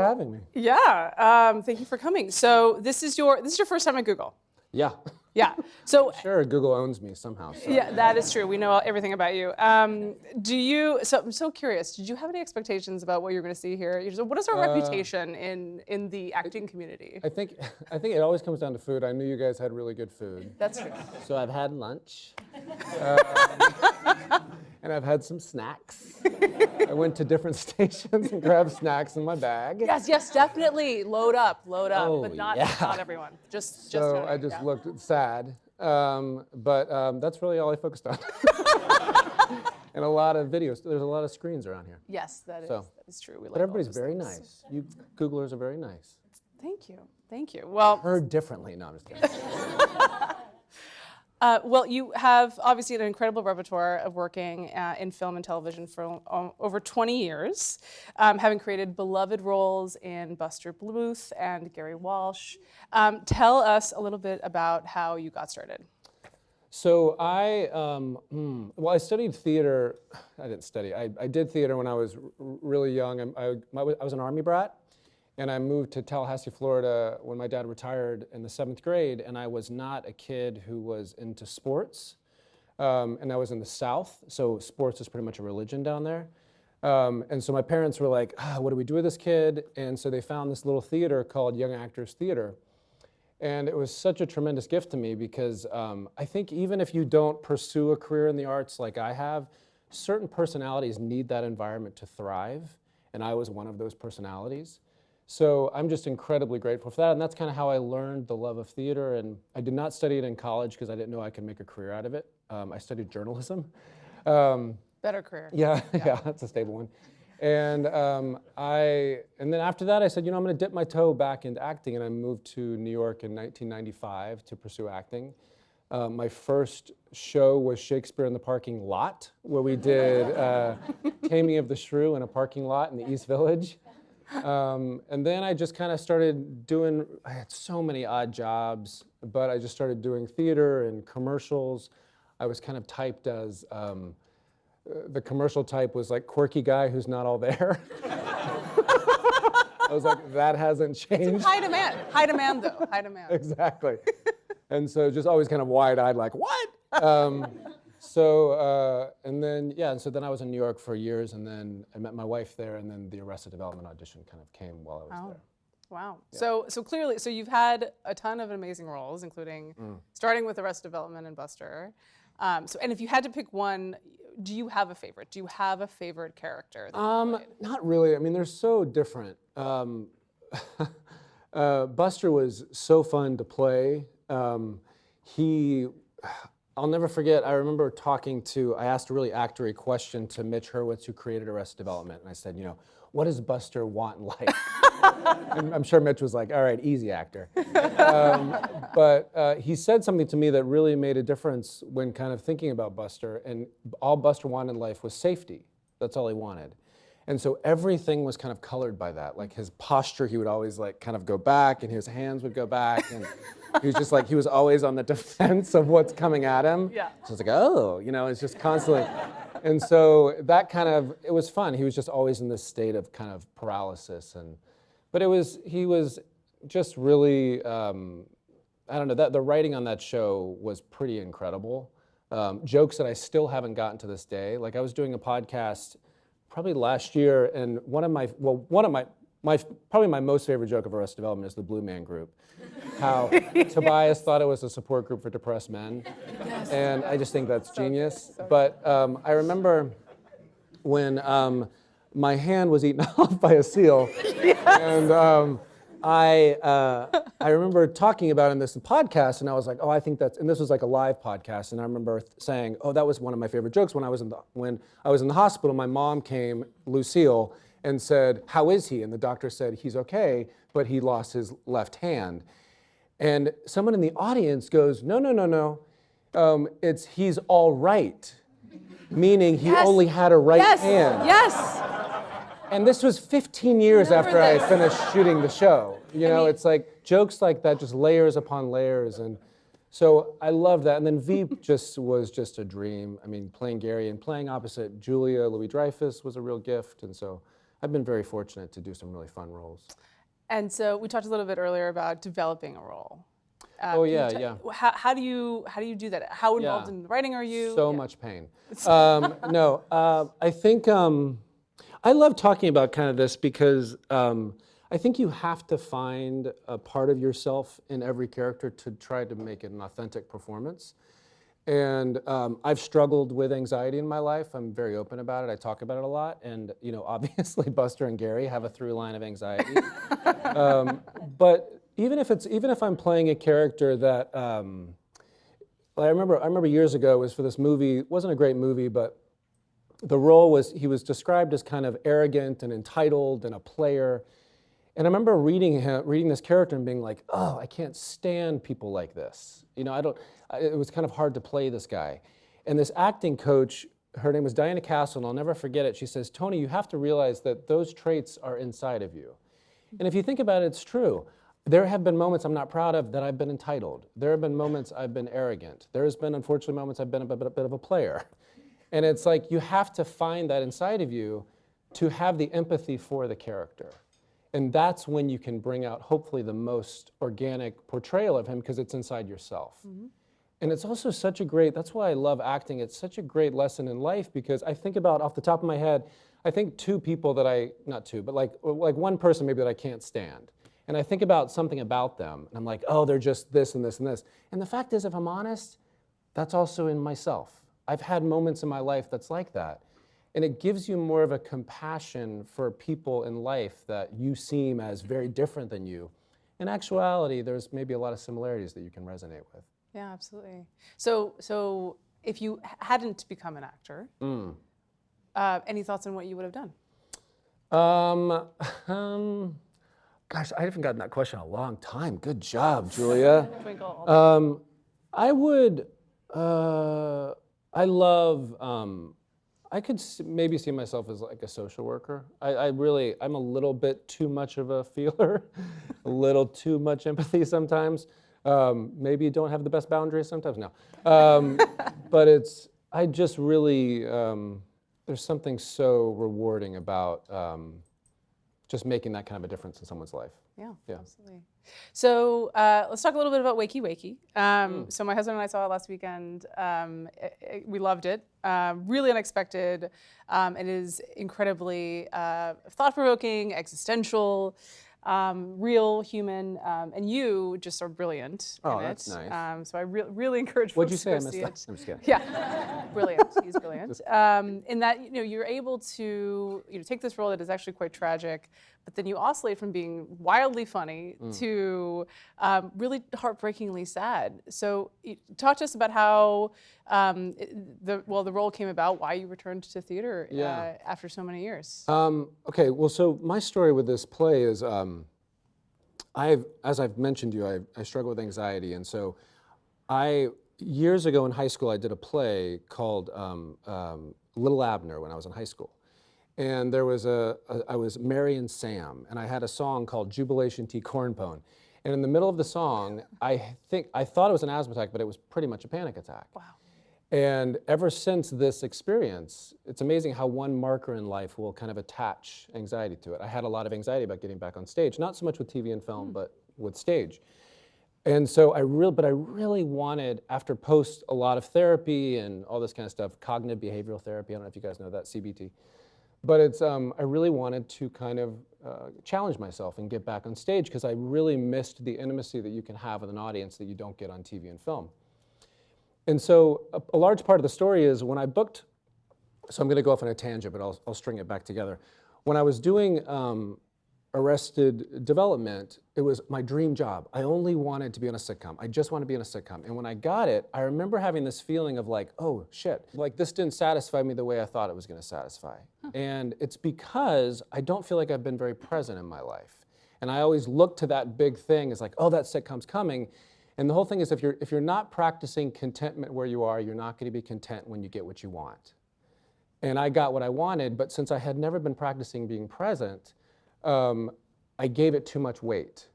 having me. Yeah, thank you for coming. So this is your first time at Google. Yeah. Yeah. So Sure, Google owns me somehow. So. yeah, that is true. We know everything about you. So I'm so curious. Did you have any expectations about what you're going to see here? What is our reputation in the acting community? I think it always comes down to food. I knew you guys had really good food. That's true. So I've had lunch. And I've had some snacks. I went to different stations and grabbed snacks in my bag. Yes, definitely. Load up, Oh, but not yeah. not everyone. Just. So I just looked sad, but that's really all I focused on. And a lot of videos. There's a lot of screens around here. Yes, that is true. We but everybody's very nice. You Googlers are very nice. Thank you. Well, heard differently. No, I'm just kidding. Well, you have obviously an incredible repertoire of working in film and television for over 20 years, having created beloved roles in Buster Bluth and Gary Walsh. Tell us a little bit about how you got started. So I studied theater. I didn't study. I did theater when I was really young. I was an Army brat. And I moved to Tallahassee, Florida when my dad retired in the 7th grade, and I was not a kid who was into sports. And I was in the South, so sports is pretty much a religion down there. And so my parents were like, what do we do with this kid? And so they found this little theater called Young Actors Theater. And it was such a tremendous gift to me because I think even if you don't pursue a career in the arts like I have, certain personalities need that environment to thrive, and I was one of those personalities. So I'm just incredibly grateful for that, and that's kind of how I learned the love of theater. And I did not study it in college because I didn't know I could make a career out of it. I studied journalism. Better career. Yeah, that's a stable one. And and then after that, I said, I'm going to dip my toe back into acting, and I moved to New York in 1995 to pursue acting. My first show was Shakespeare in the Parking Lot, where we did Taming of the Shrew in a parking lot in the East Village. And then I just kind of started doing, I had so many odd jobs, but I just started doing theater and commercials. I was kind of typed as, the commercial type was like quirky guy who's not all there. I was like, that hasn't changed. It's high demand though, high demand. Exactly. And so just always kind of wide-eyed like, what? And so then I was in New York for years, and then I met my wife there, and then the Arrested Development audition kind of came while I was there. Wow. Yeah. So clearly, you've had a ton of amazing roles, including starting with Arrested Development and Buster. And if you had to pick one, do you have a favorite? Do you have a favorite character? Not really. I mean, they're so different. Buster was so fun to play. I'll never forget, I remember I asked a really actory question to Mitch Hurwitz, who created Arrested Development, and I said, what does Buster want in life? And I'm sure Mitch was like, all right, easy actor. But he said something to me that really made a difference when kind of thinking about Buster, and all Buster wanted in life was safety. That's all he wanted. And so everything was kind of colored by that. Like his posture, he would always like kind of go back, and his hands would go back, and he was just like, he was always on the defense of what's coming at him. Yeah. So it's like, it's just constantly. And so that it was fun. He was just always in this state of kind of paralysis. But he was just really, I don't know, the writing on that show was pretty incredible. Jokes that I still haven't gotten to this day. Like I was doing a podcast probably last year, and probably my most favorite joke of Arrested Development is the Blue Man Group. How Tobias thought it was a support group for depressed men. Yes. And I just think that's genius. But I remember when my hand was eaten off by a seal. Yes. And I remember talking about it in this podcast, and I was like, I think and this was like a live podcast, and I remember saying, that was one of my favorite jokes when I was in the hospital. My mom came, Lucille, and said, how is he? And the doctor said, he's okay, but he lost his left hand. And someone in the audience goes, no, it's he's all right, meaning he only had a right hand. Yes. And this was 15 years after I finished shooting the show. It's like jokes like that, just layers upon layers. And so I love that. And then Veep was just a dream. I mean, playing Gary and playing opposite Julia Louis-Dreyfus was a real gift. And so I've been very fortunate to do some really fun roles. And so we talked a little bit earlier about developing a role. Oh, Can you yeah, t- yeah. How do you do that? How involved Yeah. in the writing are you? So Yeah. much pain. No, I think I love talking about kind of this because I think you have to find a part of yourself in every character to try to make it an authentic performance. And I've struggled with anxiety in my life. I'm very open about it. I talk about it a lot. And obviously Buster and Gary have a through line of anxiety. But even if I'm playing a character that I remember years ago, it was for this movie. It wasn't a great movie, but the role was, he was described as kind of arrogant and entitled and a player. And I remember reading this character and being like, oh, I can't stand people like this. It was kind of hard to play this guy. And this acting coach, her name was Diana Castle, and I'll never forget it. She says, Tony, you have to realize that those traits are inside of you. And if you think about it, it's true. There have been moments I'm not proud of that I've been entitled. There have been moments I've been arrogant. There's been, unfortunately, moments I've been a bit of a player. And it's like you have to find that inside of you to have the empathy for the character. And that's when you can bring out, hopefully, the most organic portrayal of him because it's inside yourself. Mm-hmm. And it's also that's why I love acting. It's such a great lesson in life because I think about, off the top of my head, I think two people that not two, but like one person maybe that I can't stand. And I think about something about them, and I'm like, oh, they're just this and this and this. And the fact is, if I'm honest, that's also in myself. I've had moments in my life that's like that. And it gives you more of a compassion for people in life that you seem as very different than you. In actuality, there's maybe a lot of similarities that you can resonate with. Yeah, absolutely. So if you hadn't become an actor, any thoughts on what you would have done? Gosh, I haven't gotten that question in a long time. Good job, Julia. Twinkle. I would, I could maybe see myself as like a social worker. I'm a little bit too much of a feeler, a little too much empathy sometimes. Maybe you don't have the best boundaries sometimes, no. But I just really, there's something so rewarding about just making that kind of a difference in someone's life. Yeah, absolutely. So let's talk a little bit about Wakey Wakey. So my husband and I saw it last weekend. We loved it. Really unexpected. It is incredibly thought-provoking, existential, real, human, and you just are brilliant in it. That's nice. So I really encourage What'd folks you say? to I see missed that. it. I'm just kidding. Yeah, brilliant. He's brilliant. In that you're able to take this role that is actually quite tragic, but then you oscillate from being wildly funny to really heartbreakingly sad. So talk to us about how the role came about, why you returned to theater after so many years. Okay, well, so my story with this play is, as I've mentioned to you, I struggle with anxiety, and so years ago in high school, I did a play called Little Abner when I was in high school. And there was I was Mary and Sam, and I had a song called Jubilation Tea Cornpone. And in the middle of the song, I thought it was an asthma attack, but it was pretty much a panic attack. Wow. And ever since this experience, it's amazing how one marker in life will kind of attach anxiety to it. I had a lot of anxiety about getting back on stage, not so much with TV and film, but with stage. And so I really wanted, after post a lot of therapy and all this kind of stuff, cognitive behavioral therapy, I don't know if you guys know that, CBT. But I really wanted to kind of challenge myself and get back on stage because I really missed the intimacy that you can have with an audience that you don't get on TV and film. And so a large part of the story is when I booked, so I'm going to go off on a tangent, but I'll string it back together. When I was doing Arrested Development, it was my dream job. I only wanted to be on a sitcom. I just wanted to be in a sitcom. And when I got it, I remember having this feeling of like, oh shit, like this didn't satisfy me the way I thought it was going to satisfy. And it's because I don't feel like I've been very present in my life. And I always look to that big thing as like, oh, that sitcom's coming. And the whole thing is if you're not practicing contentment where you are, you're not going to be content when you get what you want. And I got what I wanted, but since I had never been practicing being present, I gave it too much weight.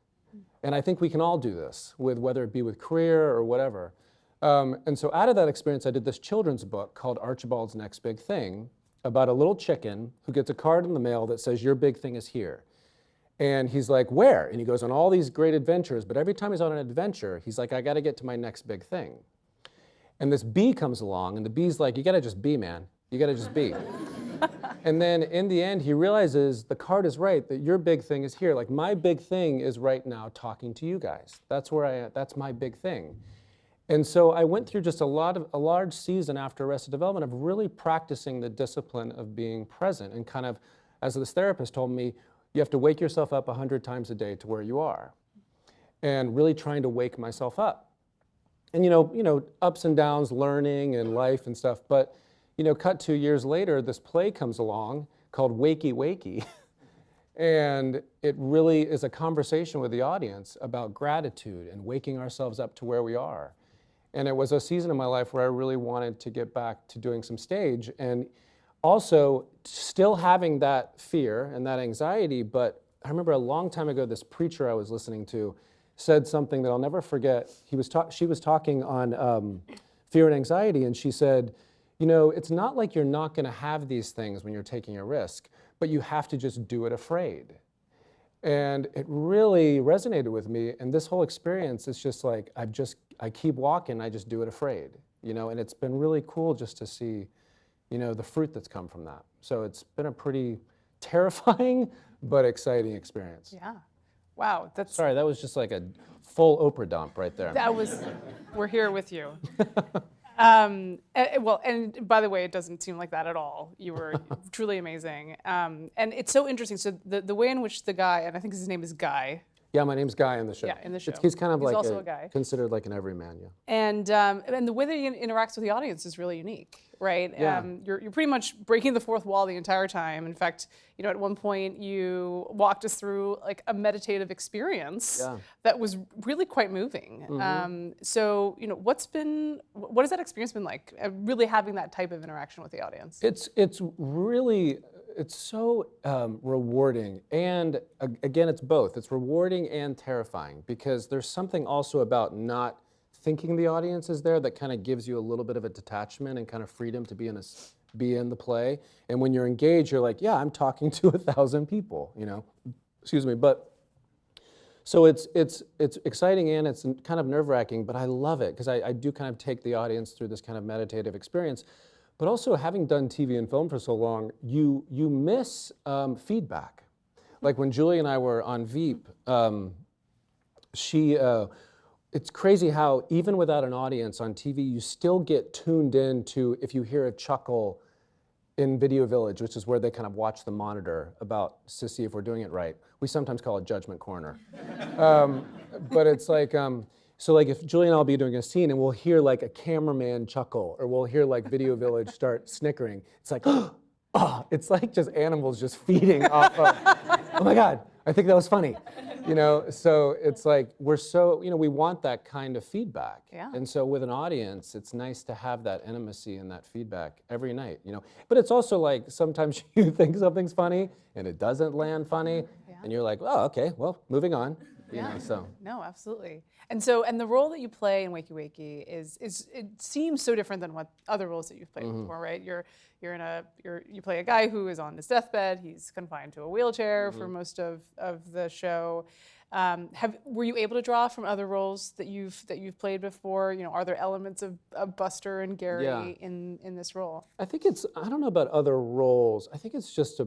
And I think we can all do this, with whether it be with career or whatever. And so out of that experience, I did this children's book called Archibald's Next Big Thing, about a little chicken who gets a card in the mail that says, your big thing is here. And he's like, where? And he goes on all these great adventures, but every time he's on an adventure, he's like, I got to get to my next big thing. And this bee comes along, and the bee's like, you got to just be, man. You got to just be. And then in the end, he realizes the card is right, that your big thing is here. Like, my big thing is right now talking to you guys. That's my big thing. And so I went through just a large season after Arrested Development of really practicing the discipline of being present, and kind of, as this therapist told me, you have to wake yourself up 100 times a day to where you are, and really trying to wake myself up. And ups and downs, learning and life and stuff, but cut 2 years later, this play comes along called Wakey, Wakey. And it really is a conversation with the audience about gratitude and waking ourselves up to where we are. And it was a season of my life where I really wanted to get back to doing some stage, and also still having that fear and that anxiety. But I remember a long time ago, this preacher I was listening to said something that I'll never forget. She was talking on fear and anxiety, and she said, it's not like you're not going to have these things when you're taking a risk, but you have to just do it afraid. And it really resonated with me. And this whole experience is just like, I keep walking, I just do it afraid, and it's been really cool just to see, the fruit that's come from that. So it's been a pretty terrifying but exciting experience. Yeah. Wow. Sorry, that was just like a full Oprah dump right there. We're here with you. And by the way, it doesn't seem like that at all. You were truly amazing. And it's so interesting. So the way in which the guy, and I think his name is Guy. Yeah, my name's Guy in the show. Yeah, in the show. He's kind of He's like also a guy. Considered like an everyman, yeah. And the way that he interacts with the audience is really unique, right? Yeah. You're pretty much breaking the fourth wall the entire time. In fact, at one point you walked us through like a meditative experience that was really quite moving. Mm-hmm. So what has that experience been like? Really having that type of interaction with the audience? It's so rewarding, and again, it's both. It's rewarding and terrifying, because there's something also about not thinking the audience is there that kind of gives you a little bit of a detachment and kind of freedom to be in the play. And when you're engaged, you're like, yeah, I'm talking to 1,000 people, Excuse me, but so it's exciting and it's kind of nerve-wracking, but I love it because I do kind of take the audience through this kind of meditative experience. But also, having done TV and film for so long, you miss feedback. Like when Julie and I were on Veep, it's crazy how even without an audience on TV, you still get tuned in to if you hear a chuckle in Video Village, which is where they kind of watch the monitor to see if we're doing it right. We sometimes call it Judgment Corner. But it's like, so like if Julie and I'll be doing a scene and we'll hear like a cameraman chuckle, or we'll hear like Video Village start snickering, it's like, it's like just animals just feeding off of, oh my God, I think that was funny. So it's like, we want that kind of feedback. Yeah. And so with an audience, it's nice to have that intimacy and that feedback every night, But it's also like, sometimes you think something's funny and it doesn't land funny, and you're like, oh, okay, well, moving on. No, absolutely. And the role that you play in Wakey Wakey it seems so different than what other roles that you've played before, right? You play a guy who is on his deathbed. He's confined to a wheelchair for most of the show. Were you able to draw from other roles that you've played before? Are there elements of Buster and Gary in this role? I think I don't know about other roles. I think it's just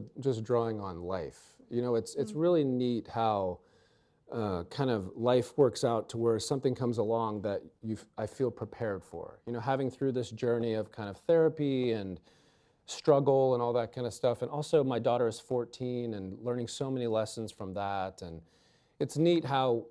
drawing on life. It's really neat how kind of life works out to where something comes along that I feel prepared for. Having through this journey of kind of therapy and struggle and all that kind of stuff. And also my daughter is 14 and learning so many lessons from that. And it's neat how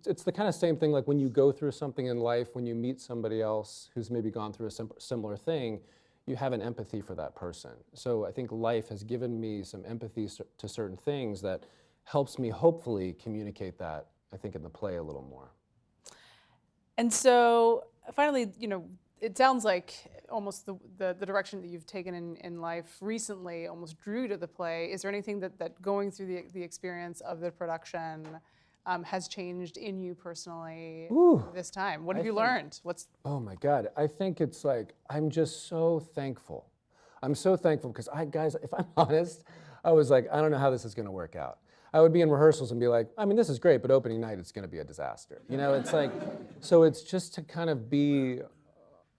it's the kind of same thing like when you go through something in life, when you meet somebody else who's maybe gone through a similar thing, you have an empathy for that person. So I think life has given me some empathy to certain things that helps me hopefully communicate that, I think, in the play a little more. And so finally, it sounds like almost the direction that you've taken in life recently almost drew to the play. Is there anything that going through the experience of the production has changed in you personally this time? What have you learned? Oh my God, I think it's like, I'm just so thankful. I'm so thankful because guys, if I'm honest, I was like, I don't know how this is going to work out. I would be in rehearsals and be like, I mean, this is great, but opening night, it's going to be a disaster. You know, it's like, so it's just to kind of be,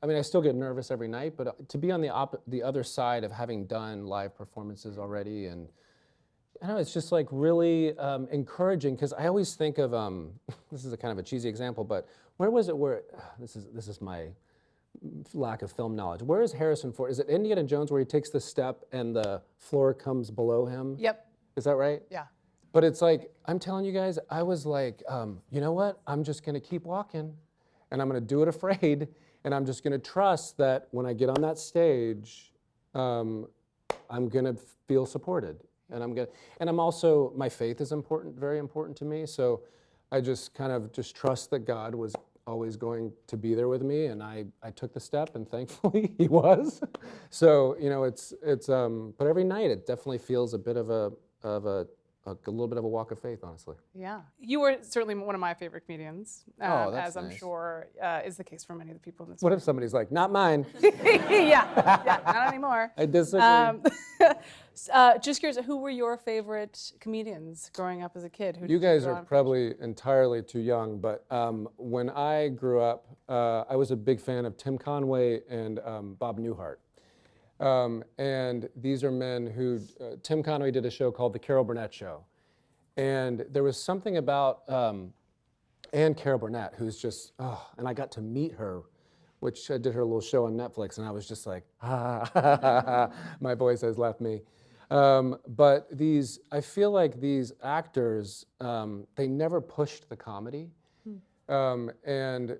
I mean, I still get nervous every night, but to be on the other side of having done live performances already, and I don't know, it's just like really encouraging, because I always think of, this is a kind of a cheesy example, but where was it where, this is my lack of film knowledge. Where is Harrison Ford? Is it Indiana Jones where he takes the step and the floor comes below him? Yep. Is that right? Yeah. But it's like, I'm telling you guys, I was like, you know what? I'm just gonna keep walking, and I'm gonna do it afraid, and I'm just gonna trust that when I get on that stage, I'm gonna feel supported. And I'm also, my faith is important, very important to me, so I just kind of just trust that God was always going to be there with me, and I took the step, and thankfully he was. So, you know, it's but every night it definitely feels a bit of a little bit of a walk of faith, honestly. Yeah. You were certainly one of my favorite comedians, That's as I'm nice. sure is the case for many of the people in this What room. if somebody's like, not mine? yeah, not anymore. I disagree. Just curious, who were your favorite comedians growing up as a kid? Who You did guys draw are on? probably entirely too young, but when I grew up, I was a big fan of Tim Conway and Bob Newhart. And these are men who, Tim Conway did a show called The Carol Burnett Show. And there was something about Anne Carol Burnett, who's just, and I got to meet her, which I did her little show on Netflix, and I was just like, my voice has left me. But I feel like these actors, they never pushed the comedy. And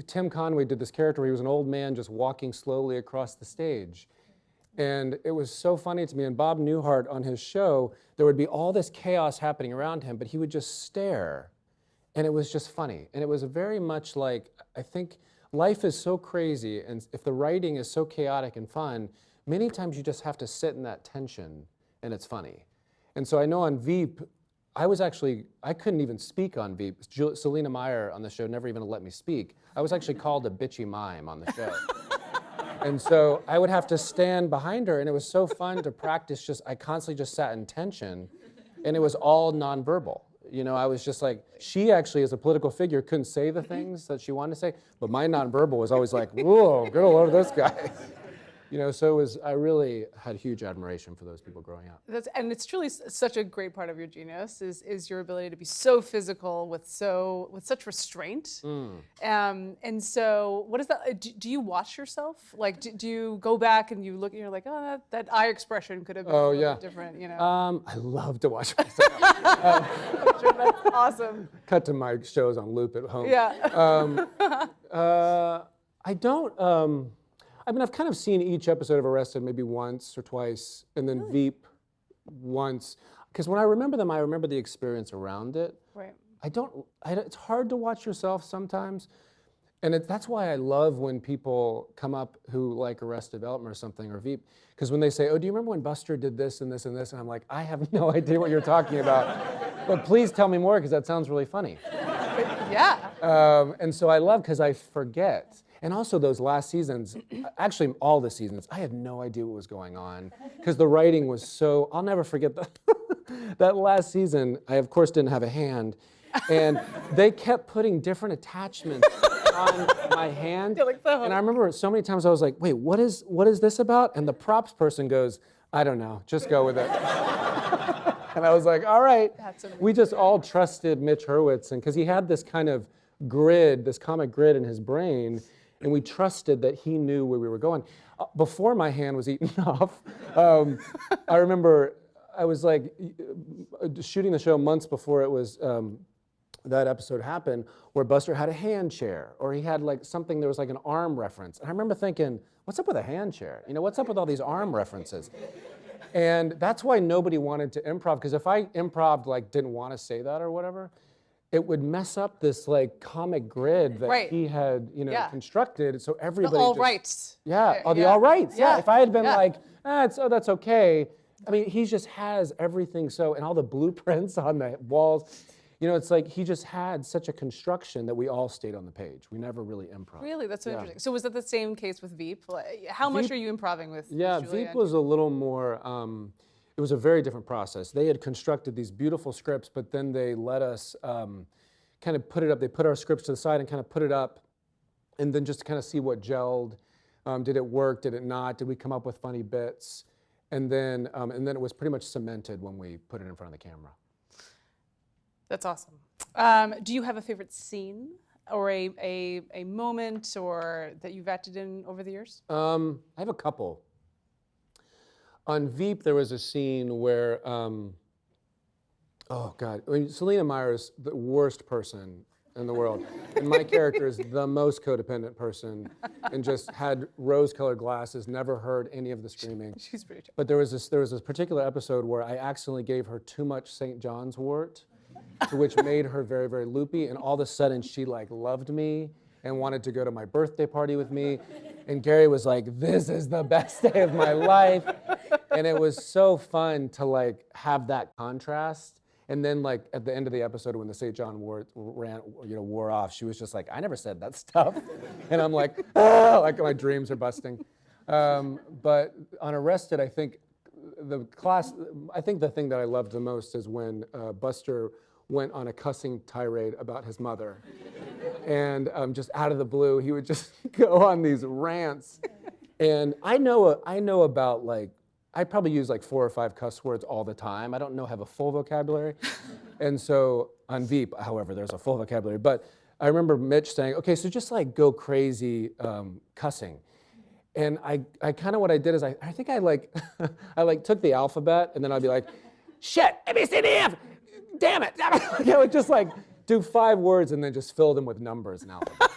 Tim Conway did this character where he was an old man just walking slowly across the stage. And it was so funny to me. And Bob Newhart on his show, there would be all this chaos happening around him, but he would just stare. And it was just funny. And it was very much like, I think life is so crazy, and if the writing is so chaotic and fun, many times you just have to sit in that tension, and it's funny. And so I know on Veep, I couldn't even speak on Veep. Selena Meyer on the show never even let me speak. I was actually called a bitchy mime on the show. And so I would have to stand behind her, and it was so fun to practice. I constantly just sat in tension, and it was all nonverbal. You know, I was just like, she actually, as a political figure, couldn't say the things that she wanted to say, but my nonverbal was always like, whoa, good lord, this guy. You know, so I really had huge admiration for those people growing up. And it's truly such a great part of your genius is your ability to be so physical with such restraint. And so, what is that? Do you watch yourself? Like, do you go back and you look and you're like, oh, that eye expression could have been a little bit different, you know? I love to watch myself. I'm sure that's awesome. Cut to my shows on loop at home. Yeah. I don't. I mean, I've kind of seen each episode of Arrested maybe once or twice, and then Veep once. Because when I remember them, I remember the experience around it. Right. It's hard to watch yourself sometimes. And that's why I love when people come up who like Arrested Development or something, or Veep. Because when they say, oh, do you remember when Buster did this and this and this? And I'm like, I have no idea what you're talking about. But please tell me more, because that sounds really funny. Yeah. And so I love, because I forget. And also those last seasons, actually all the seasons, I had no idea what was going on, because the writing was so, I'll never forget that last season. I of course didn't have a hand, and they kept putting different attachments on my hand. And I remember so many times I was like, wait, what is this about? And the props person goes, I don't know, just go with it. And I was like, all right. We just all trusted Mitch Hurwitz, and because he had this kind of grid, this comic grid in his brain, and we trusted that he knew where we were going. Before my hand was eaten off, I remember I was like shooting the show months before it was that episode happened, where Buster had a hand chair, or he had like something, there was like an arm reference. And I remember thinking, what's up with a hand chair? You know, what's up with all these arm references? And that's why nobody wanted to improv, because if I improv'd, like didn't want to say that or whatever, it would mess up this like comic grid that he had, constructed. So everybody The all rights. Yeah, the all rights. Yeah. If I had been like, that's okay. I mean, he just has everything. So, and all the blueprints on the walls. You know, it's like he just had such a construction that we all stayed on the page. We never really improv. Really, that's so Yeah. interesting. So was that the same case with Veep? Like, how much are you improving with? Yeah, with Julia Veep was a little more, it was a very different process. They had constructed these beautiful scripts, but then they let us kind of put it up. They put our scripts to the side and kind of put it up, and then just to kind of see what gelled. Did it work? Did it not? Did we come up with funny bits? And then it was pretty much cemented when we put it in front of the camera. That's awesome. Do you have a favorite scene or a moment or that you've acted in over the years? I have a couple. On Veep, there was a scene where, oh God, I mean, Selena Meyer is the worst person in the world. And my character is the most codependent person and just had rose-colored glasses, never heard any of the screaming. She's pretty tough. But there was this particular episode where I accidentally gave her too much St. John's wort, which made her very, very loopy. And all of a sudden, she like loved me and wanted to go to my birthday party with me. And Gary was like, "This is the best day of my life." And it was so fun to like have that contrast. And then like at the end of the episode when the St. John wore off, she was just like, "I never said that stuff." And I'm like, "Ah," like my dreams are busting. But on Arrested, I think the thing that I loved the most is when Buster went on a cussing tirade about his mother. And just out of the blue, he would just go on these rants. And I know about like, I probably use like 4 or 5 cuss words all the time. I don't have a full vocabulary. And so on Veep, however, there's a full vocabulary. But I remember Mitch saying, "Okay, so just like go crazy cussing." And I kind of what I did is I think I like I like took the alphabet and then I'd be like, "Shit, A, B, C, D, F, damn it." I would just like do 5 words and then just fill them with numbers and alphabet.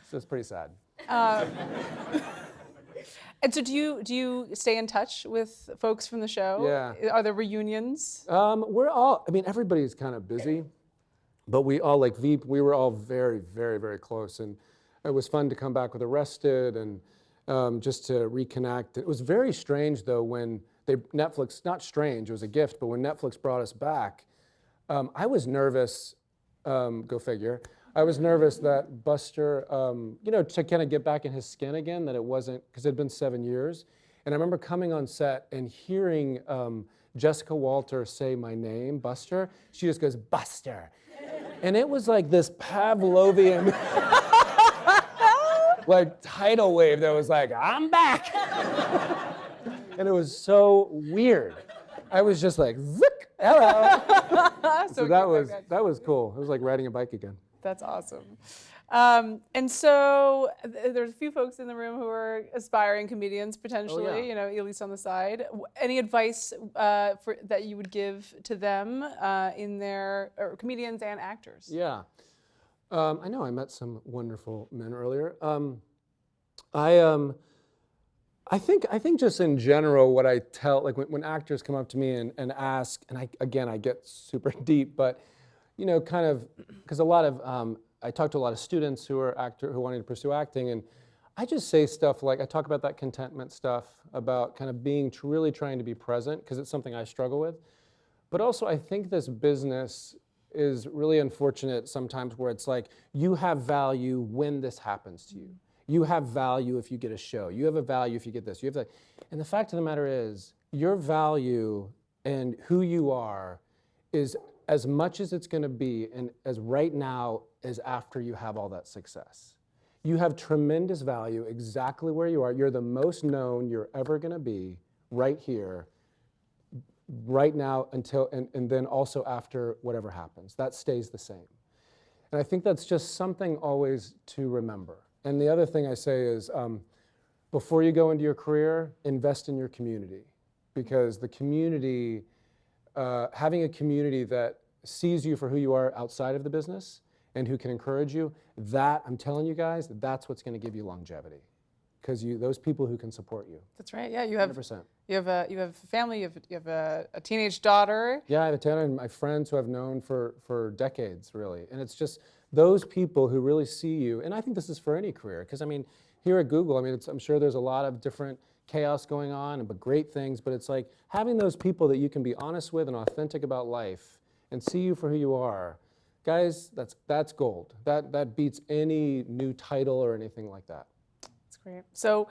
So it's pretty sad. And so do you stay in touch with folks from the show? Yeah. Are there reunions? We're all, I mean, everybody's kind of busy, but we all, like Veep, we were all very, very, very close. And it was fun to come back with Arrested and just to reconnect. It was very strange, though, when Netflix, not strange, it was a gift, but when Netflix brought us back, I was nervous, go figure. I was nervous that Buster, to kind of get back in his skin again, that it wasn't, because it had been 7 years. And I remember coming on set and hearing Jessica Walter say my name, Buster. She just goes, "Buster." And it was like this Pavlovian, like tidal wave that was like, "I'm back." And it was so weird. I was just like, "Zick, hello." So that was cool. It was like riding a bike again. That's awesome. And so there's a few folks in the room who are aspiring comedians potentially, Oh, yeah. At least on the side. Any advice that you would give to them in their, or comedians and actors? Yeah. I know I met some wonderful men earlier. I think just in general, what I tell, like when actors come up to me and ask, and I get super deep, but kind of, because I talk to a lot of students who are who wanting to pursue acting, and I just say stuff like, I talk about that contentment stuff, about kind of really trying to be present, because it's something I struggle with. But also, I think this business is really unfortunate sometimes where it's like, you have value when this happens to you. You have value if you get a show. You have a value if you get this. And the fact of the matter is, your value and who you are is as much as it's going to be, and as right now as after you have all that success. You have tremendous value exactly where you are. You're the most known you're ever going to be right here, right now, until, and then also after whatever happens. That stays the same. And I think that's just something always to remember. And the other thing I say is, before you go into your career, invest in your community. Because the community, having a community that sees you for who you are outside of the business and who can encourage you, that, I'm telling you guys, that's what's going to give you longevity. Because those people who can support you. That's right. Yeah, you have 100%. You have a family. You have a teenage daughter. Yeah, I have a tenant and my friends who I've known for decades, really. And it's just those people who really see you. And I think this is for any career, because I mean, here at Google, I mean, I'm sure there's a lot of different chaos going on, but great things. But it's like having those people that you can be honest with and authentic about life, and see you for who you are, guys, that's gold. That beats any new title or anything like that. That's great. So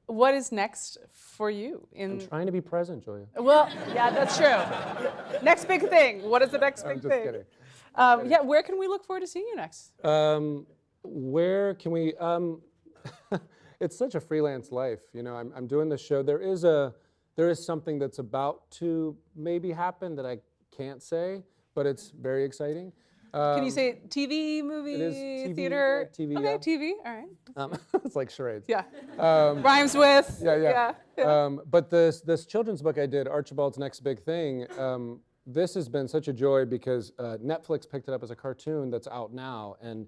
what is next for you? I'm trying to be present, Julia. Well, yeah, that's true. Next big thing. What is the next big I'm just thing? kidding. Yeah, where can we look forward to seeing you next? Where can we? It's such a freelance life, you know. I'm doing the show. There is something that's about to maybe happen that I can't say, but it's very exciting. Can you say TV, movie, It is TV, theater? yeah, TV, Okay, yeah. TV. All right. It's like charades. Yeah. Rhymes with. Yeah. Yeah. But this children's book I did, Archibald's Next Big Thing, this has been such a joy because Netflix picked it up as a cartoon that's out now. And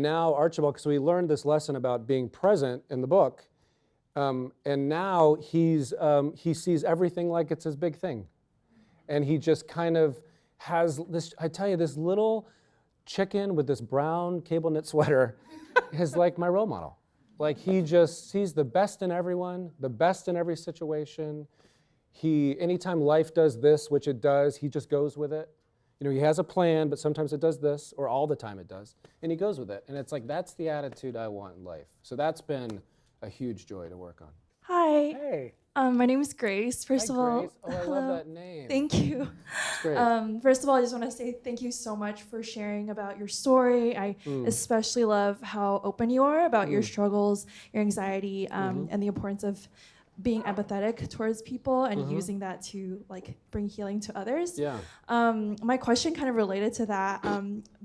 now Archibald, because we learned this lesson about being present in the book, and now he sees everything like it's his big thing. And he just kind of has this, I tell you, this little chicken with this brown cable knit sweater is like my role model. Like he just sees the best in everyone, the best in every situation. Anytime life does this, which it does, he just goes with it. You know, he has a plan, but sometimes it does this, or all the time it does, and he goes with it. And it's like, that's the attitude I want in life. So that's been a huge joy to work on. Hi. Hey. My name is Grace. First Hi, of all, Grace. Oh, I hello. love that name. Thank you. It's great. First of all, I just want to say thank you so much for sharing about your story. I especially love how open you are about your struggles, your anxiety, and the importance of being empathetic towards people and using that to like bring healing to others. Yeah. My question kind of related to that.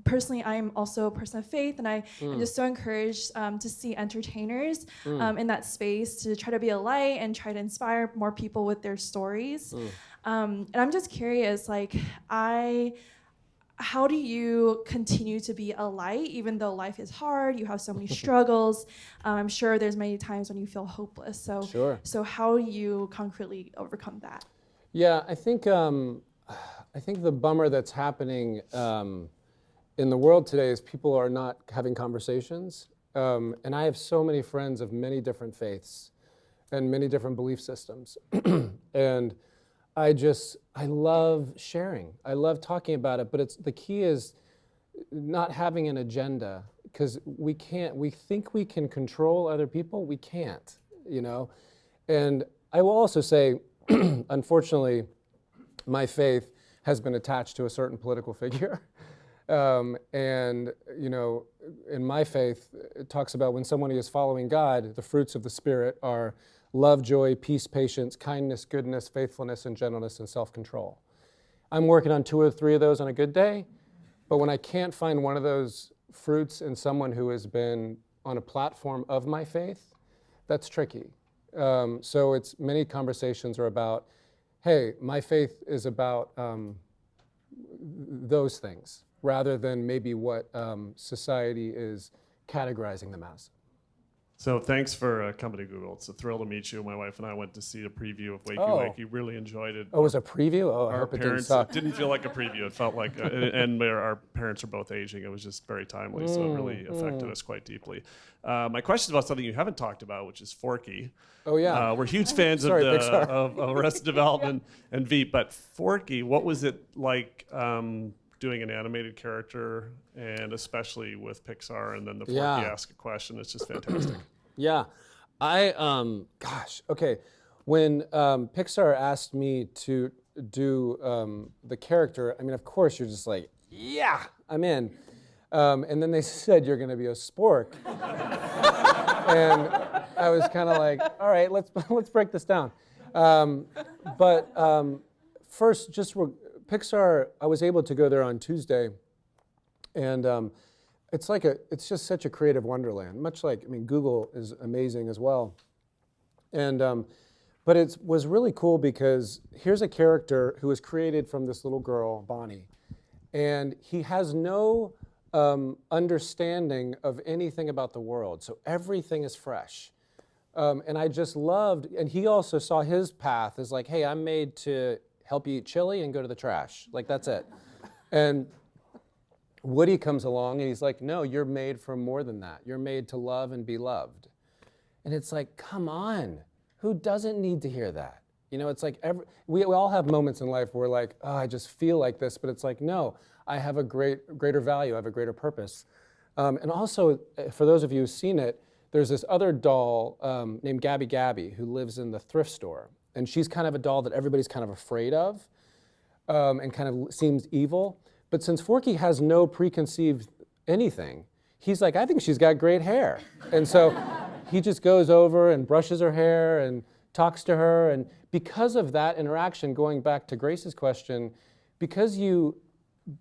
Personally, I'm also a person of faith, and I'm just so encouraged to see entertainers in that space to try to be a light and try to inspire more people with their stories. And I'm just curious, like, how do you continue to be a light even though life is hard, you have so many struggles? I'm sure there's many times when you feel hopeless. So, Sure. so how do you concretely overcome that? Yeah, I think the bummer that's happening in the world today is people are not having conversations. And I have so many friends of many different faiths and many different belief systems. And I love sharing. I love talking about it, but the key is not having an agenda, because we think we can control other people. We can't, you know? And I will also say, unfortunately, my faith has been attached to a certain political figure. And, you know, in my faith, it talks about when someone is following God, the fruits of the Spirit are love, joy, peace, patience, kindness, goodness, faithfulness, and gentleness, and self-control. I'm working on 2 or 3 of those on a good day, but when I can't find one of those fruits in someone who has been on a platform of my faith, that's tricky. So it's many conversations are about, hey, my faith is about those things, rather than maybe what society is categorizing them as. So thanks for coming to Google. It's a thrill to meet you. My wife and I went to see a preview of Wakey Oh. Wakey. Really enjoyed it. Oh, it was a preview? Oh, I Our hope it didn't parents, suck. it didn't feel like a preview. It felt like, and our parents are both aging. It was just very timely, so it really affected us quite deeply. My question is about something you haven't talked about, which is Forky. Oh, yeah. We're huge fans Sorry, of Pixar. of Arrested Development and Veep, but Forky, what was it like doing an animated character, and especially with Pixar, and then the Forky Yeah. ask a question? It's just fantastic. Yeah, gosh, okay. When Pixar asked me to do the character, I mean, of course, you're just like, yeah, I'm in. And then they said, you're going to be a spork. And I was kind of like, all right, let's break this down. But first, Pixar, I was able to go there on Tuesday, and it's just such a creative wonderland. Much like, I mean, Google is amazing as well. And but it was really cool because here's a character who was created from this little girl, Bonnie, and he has no understanding of anything about the world. So everything is fresh. And I just loved, and he also saw his path as like, hey, I'm made to help you eat chili and go to the trash. Like, that's it. And Woody comes along and he's like, no, you're made for more than that. You're made to love and be loved. And it's like, come on, who doesn't need to hear that? You know, it's like we all have moments in life where like, oh, I just feel like this, but it's like, no, I have a greater value, I have a greater purpose. And also, for those of you who've seen it, there's this other doll named Gabby Gabby who lives in the thrift store. And she's kind of a doll that everybody's kind of afraid of and kind of seems evil. But since Forky has no preconceived anything, he's like, I think she's got great hair. And so he just goes over and brushes her hair and talks to her. And because of that interaction, going back to Grace's question, because you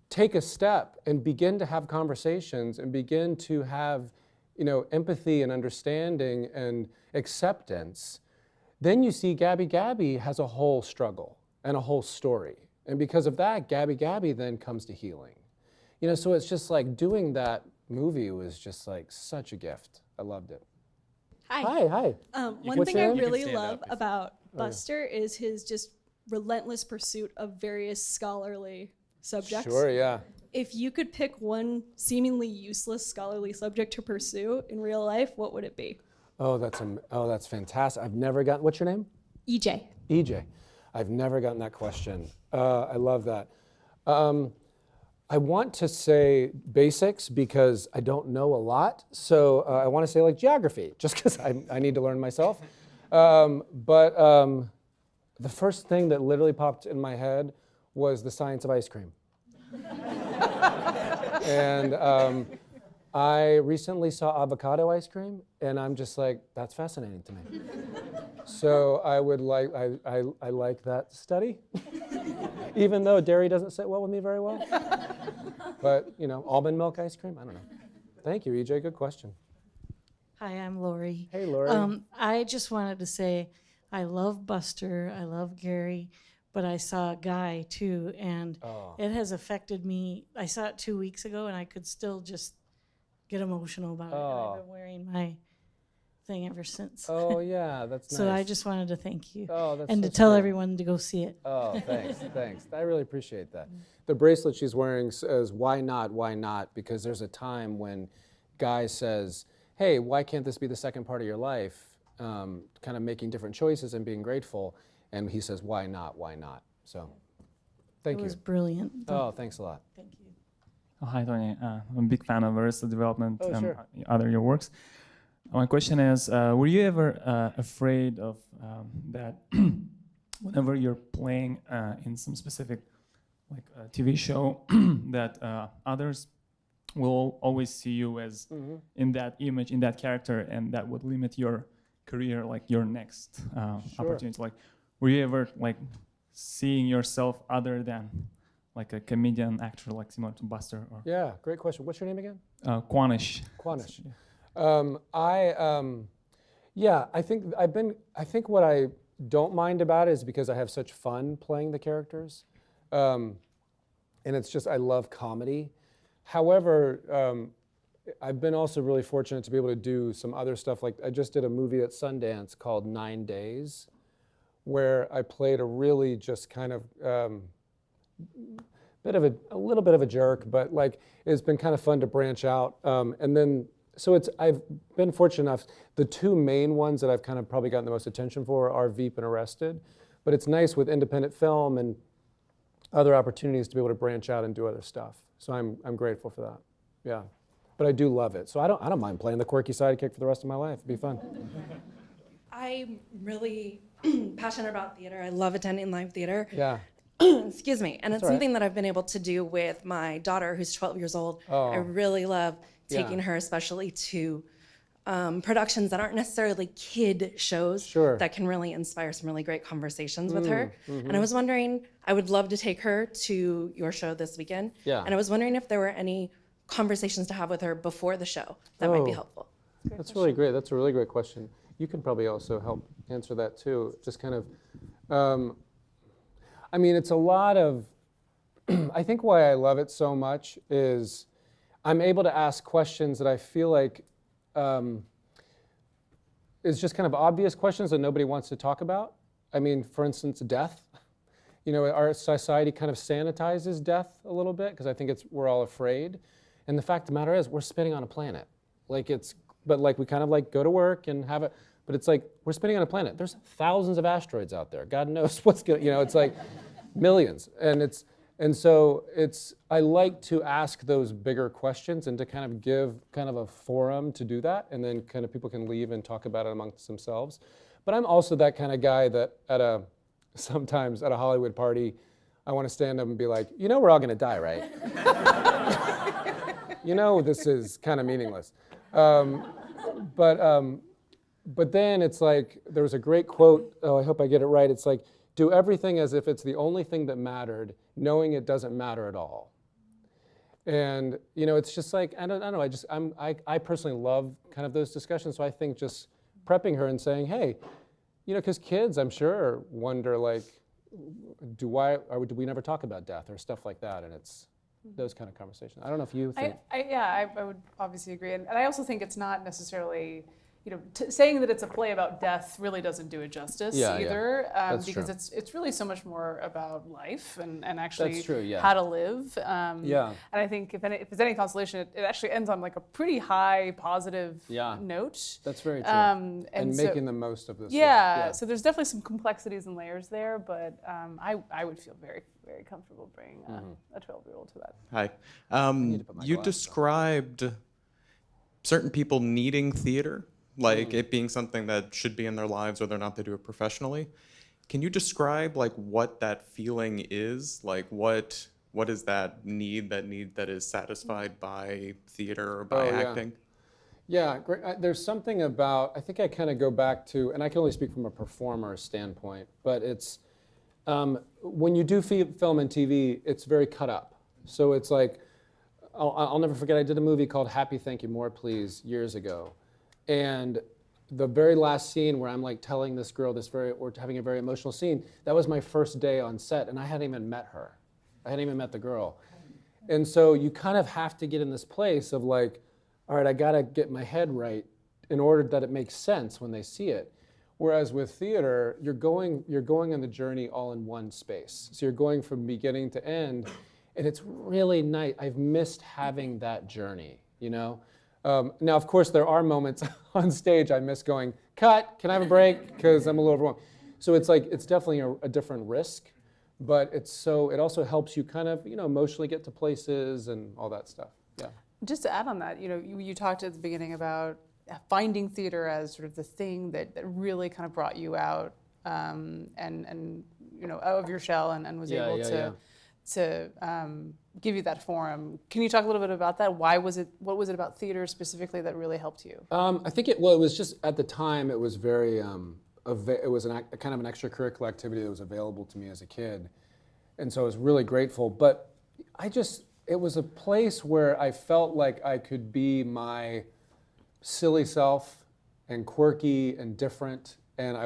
take a step and begin to have conversations and begin to have, you know, empathy and understanding and acceptance, then you see Gabby Gabby has a whole struggle and a whole story. And because of that, Gabby Gabby then comes to healing. You know, so it's just like doing that movie was just like such a gift. I loved it. Hi. Hi. One What's thing your I name? really stand love up if- about Buster is his just relentless pursuit of various scholarly subjects. Sure, yeah. If you could pick one seemingly useless scholarly subject to pursue in real life, what would it be? Oh, that's fantastic. I've never gotten, what's your name? EJ. EJ. I've never gotten that question. I love that. I want to say basics because I don't know a lot. So I want to say like geography, just because I need to learn myself. But the first thing that literally popped in my head was the science of ice cream. And I recently saw avocado ice cream, and I'm just like, that's fascinating to me. So I would like, I like that study, even though dairy doesn't sit well with me very well. But, you know, almond milk ice cream, I don't know. Thank you, EJ, good question. Hi, I'm Lori. Hey, Lori. I just wanted to say I love Buster, I love Gary, but I saw Guy too, and it has affected me. I saw it 2 weeks ago, and I could still just get emotional about it. And I've been wearing my thing ever since. Oh, yeah, that's nice. So I just wanted to thank you Oh, that's and to so tell sweet. everyone to go see it. Oh, thanks. I really appreciate that. The bracelet she's wearing says, why not, why not? Because there's a time when Guy says, hey, why can't this be the second part of your life? Kind of making different choices and being grateful. And he says, why not, why not? So, thank It you. was brilliant. Oh, thanks a lot. Thank you. Oh, hi, Tony. I'm a big fan of Arrested Development Oh, and sure. other your works. My question is, were you ever afraid of that whenever you're playing in some specific like TV show that others will always see you as in that image, in that character, and that would limit your career, like your next opportunity? Like, were you ever like seeing yourself other than like a comedian actor, like similar to Buster? Or Yeah, great question. What's your name again? Quanish. Quanish. I think what I don't mind about it is because I have such fun playing the characters. And it's just, I love comedy. However, I've been also really fortunate to be able to do some other stuff. Like I just did a movie at Sundance called 9 Days, where I played a really just kind of a little bit of a jerk, but like it's been kind of fun to branch out. And then, so I've been fortunate enough, the two main ones that I've kind of probably gotten the most attention for are Veep and Arrested. But it's nice with independent film and other opportunities to be able to branch out and do other stuff. So I'm grateful for that. Yeah. But I do love it. So I don't mind playing the quirky sidekick for the rest of my life. It'd be fun. I'm really passionate about theater. I love attending live theater. Yeah. Excuse me. And it's all right. something that I've been able to do with my daughter, who's 12 years old. Oh. I really love taking Yeah. her, especially to productions that aren't necessarily kid shows Sure. that can really inspire some really great conversations with her. mm-hmm. And I was wondering, I would love to take her to your show this weekend. Yeah. And I was wondering if there were any conversations to have with her before the show that might be Oh. helpful. That's really great. That's a really great question. You can probably also help answer that too. Just kind of, I mean, it's a lot of, I think why I love it so much is I'm able to ask questions that I feel like is just kind of obvious questions that nobody wants to talk about. I mean, for instance, death. You know, our society kind of sanitizes death a little bit because I think we're all afraid. And the fact of the matter is we're spitting on a planet. Like but like we kind of like go to work and have it, But it's like, we're spinning on a planet. There's thousands of asteroids out there. God knows what's going, it's like millions. I like to ask those bigger questions and to kind of give kind of a forum to do that, and then kind of people can leave and talk about it amongst themselves. But I'm also that kind of guy that sometimes at a Hollywood party, I want to stand up and be like, we're all going to die, right? This is kind of meaningless. But then it's like, there was a great quote, I hope I get it right. It's like, do everything as if it's the only thing that mattered, knowing it doesn't matter at all. And, it's just like, I don't know, I personally love kind of those discussions. So I think just prepping her and saying, hey, because kids, I'm sure, wonder like, do we never talk about death or stuff like that? And it's those kind of conversations. I don't know if you think. I would obviously agree. And I also think it's not necessarily, saying that it's a play about death really doesn't do it justice either. Because true. it's really so much more about life and actually That's true, yeah. how to live. Yeah. And I think if it's any consolation, it actually ends on like a pretty high positive note. That's very true. And making the most of this. Yeah, so there's definitely some complexities and layers there, but I would feel very, very comfortable bringing a 12-year-old to that. Hi. You described certain people needing theater, like it being something that should be in their lives whether or not they do it professionally. Can you describe like what that feeling is? Like what is that need that is satisfied by theater or by acting? Yeah, great. There's something about, I think I kind of go back to, and I can only speak from a performer standpoint, but it's, when you do film and TV, it's very cut up. So it's like, I'll never forget, I did a movie called Happy Thank You More Please years ago. And the very last scene where I'm like telling this girl or having a very emotional scene, that was my first day on set, and I hadn't even met her. I hadn't even met the girl. And so you kind of have to get in this place of like, all right, I gotta get my head right in order that it makes sense when they see it. Whereas with theater, you're going on the journey all in one space. So you're going from beginning to end, and it's really nice. I've missed having that journey, Now, of course, there are moments on stage I miss going, cut, can I have a break? Because I'm a little overwhelmed. So it's like, it's definitely a different risk, but it also helps you kind of, emotionally get to places and all that stuff. Yeah. Just to add on that, you talked at the beginning about finding theater as sort of the thing that really kind of brought you out and out of your shell and was able to give you that forum. Can you talk a little bit about that? What was it about theater specifically that really helped you? I think it was just at the time it was very, it was kind of an extracurricular activity that was available to me as a kid. And so I was really grateful. But it was a place where I felt like I could be my silly self and quirky and different, and I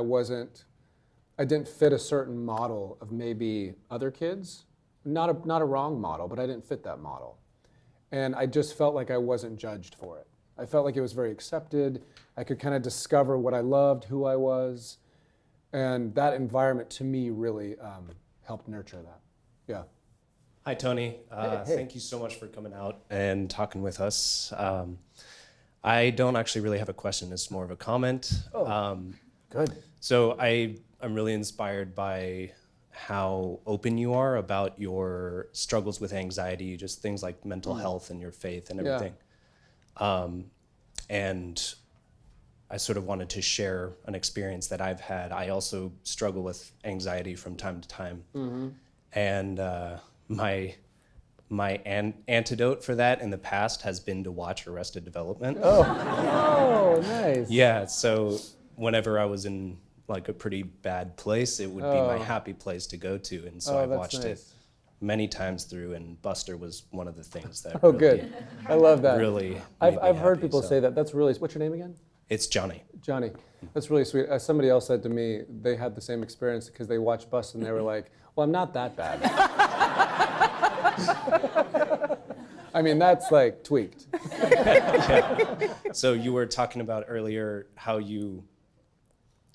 didn't fit a certain model of maybe other kids. Not a wrong model, but I didn't fit that model. And I just felt like I wasn't judged for it. I felt like it was very accepted. I could kind of discover what I loved, who I was. And that environment to me really helped nurture that. Yeah. Hi, Tony. Hey. Thank you so much for coming out and talking with us. I don't actually really have a question. It's more of a comment. Good. So I'm really inspired by how open you are about your struggles with anxiety, just things like mental health and your faith and everything. And I sort of wanted to share an experience that I've had. I also struggle with anxiety from time to time. Mm-hmm. And my antidote for that in the past has been to watch Arrested Development. Oh, nice. Yeah, so whenever I was in like a pretty bad place, it would be my happy place to go to. And so I watched it many times through, and Buster was one of the things that really, good. I love that. Really I've heard people say that. That's really, what's your name again? It's Johnny. Johnny. That's really sweet. Somebody else said to me they had the same experience because they watched Buster and they were like, well, I'm not that bad. I mean, that's like tweaked. Yeah. So you were talking about earlier how you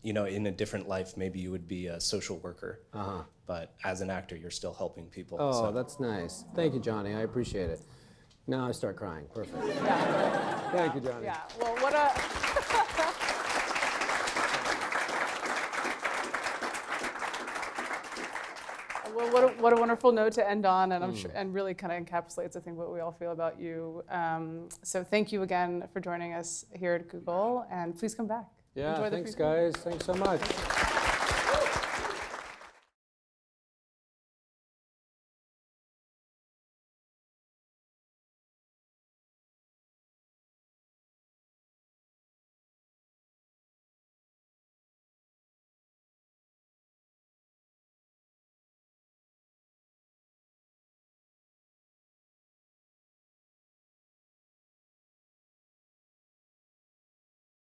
in a different life, maybe you would be a social worker. Uh-huh. But as an actor, you're still helping people. Oh, so. That's nice. Thank you, Johnny. I appreciate it. Now I start crying. Perfect. Yeah. Thank you, Johnny. Yeah. Well, what a Well, what a wonderful note to end on, and I'm sure, and really kind of encapsulates, I think, what we all feel about you. So thank you again for joining us here at Google, and please come back. Yeah, Enjoy the thanks, free food. guys. Thanks so much.